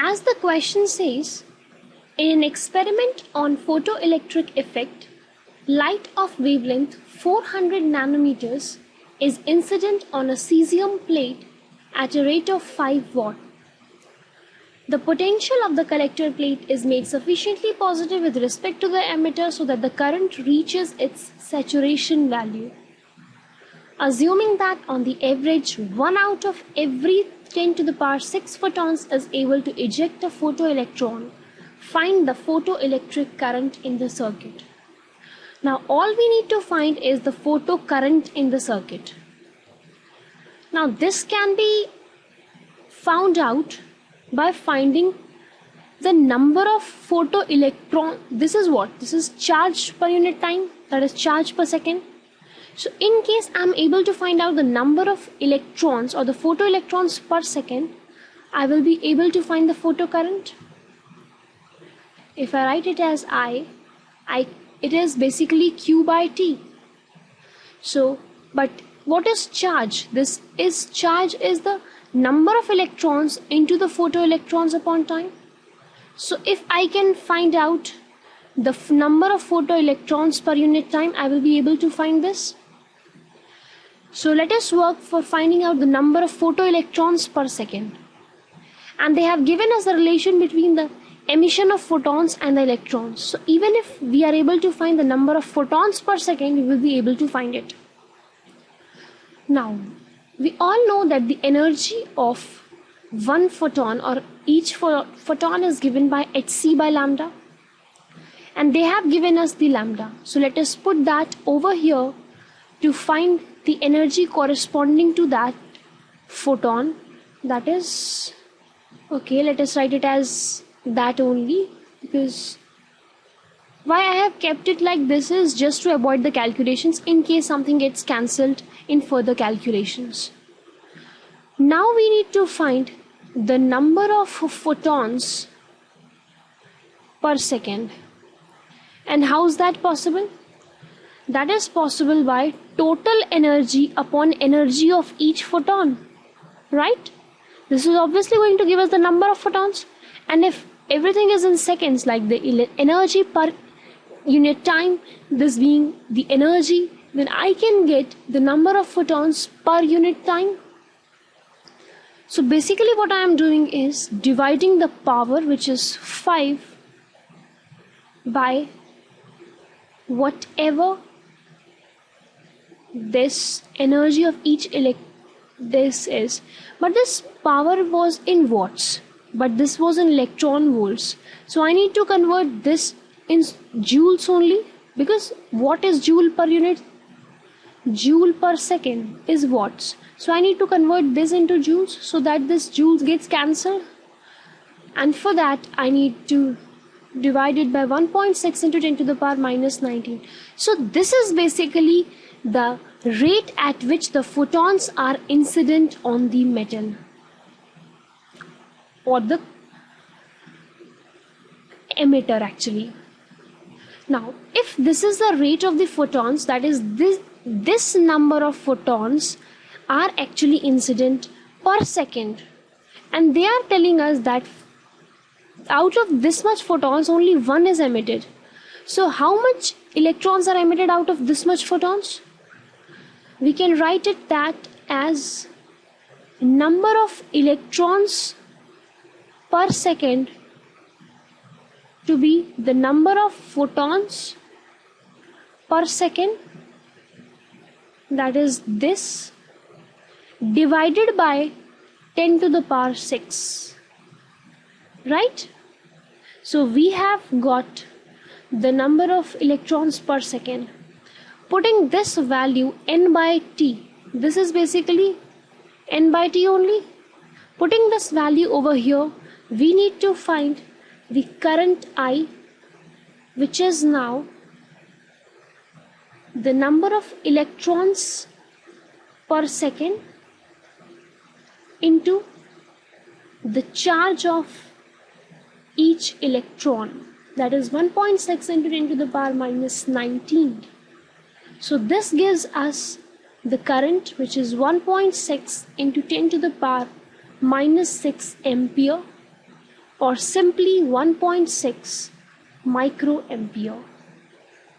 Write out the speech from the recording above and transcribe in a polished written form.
as the question says, in an experiment on photoelectric effect, light of wavelength 400 nanometers is incident on a cesium plate at a rate of 5 watt. The potential of the collector plate is made sufficiently positive with respect to the emitter so that the current reaches its saturation value. Assuming that on the average 1 out of every 10 to the power 6 photons is able to eject a photoelectron, find the photoelectric current in the circuit. Now all we need to find is the photocurrent in the circuit. Now this can be found out by finding the number of photoelectron. This is what? This is charge per unit time, that is charge per second. So in case I am able to find out the number of electrons or the photoelectrons per second, I will be able to find the photocurrent. If I write it as it is basically Q by T. So, but what is charge? Charge is the number of electrons into the photoelectrons upon time. So if I can find out the number of photoelectrons per unit time, I will be able to find this. So let us work for finding out the number of photoelectrons per second. And they have given us the relation between the emission of photons and the electrons. So even if we are able to find the number of photons per second, we will be able to find it. Now, we all know that the energy of one photon or each photon is given by hc by lambda. And they have given us the lambda. So let us put that over here to find the energy corresponding to that photon. That is, okay, let us write it as that only, because why I have kept it like this is just to avoid the calculations in case something gets cancelled in further calculations. Now we need to find the number of photons per second. And how is that possible? That is possible by total energy upon energy of each photon, right? This is obviously going to give us the number of photons, and if everything is in seconds, like the energy per unit time, this being the energy, then I can get the number of photons per unit time. So basically what I am doing is dividing the power, which is 5, by whatever this energy of each this is. But this power was in watts, but this was in electron volts. So I need to convert this in joules only, because watt is joule per unit, joule per second is watts. So I need to convert this into joules so that this joules gets cancelled. And for that I need to divide it by 1.6 into 10 to the power minus 19. So this is basically the rate at which the photons are incident on the metal or the emitter actually. Now if this is the rate of the photons, that is this number of photons are actually incident per second, and they are telling us that out of this much photons only one is emitted. So how much electrons are emitted out of this much photons? We can write it that as number of electrons per second to be the number of photons per second, that is this, divided by 10 to the power 6, right? So we have got the number of electrons per second. Putting this value n by t, this is basically n by t only. Putting this value over here, we need to find the current I, which is now the number of electrons per second into the charge of each electron, that is 1.6 into 10 to the power minus 19. So this gives us the current, which is 1.6 into 10 to the power minus 6 ampere or simply 1.6 microampere.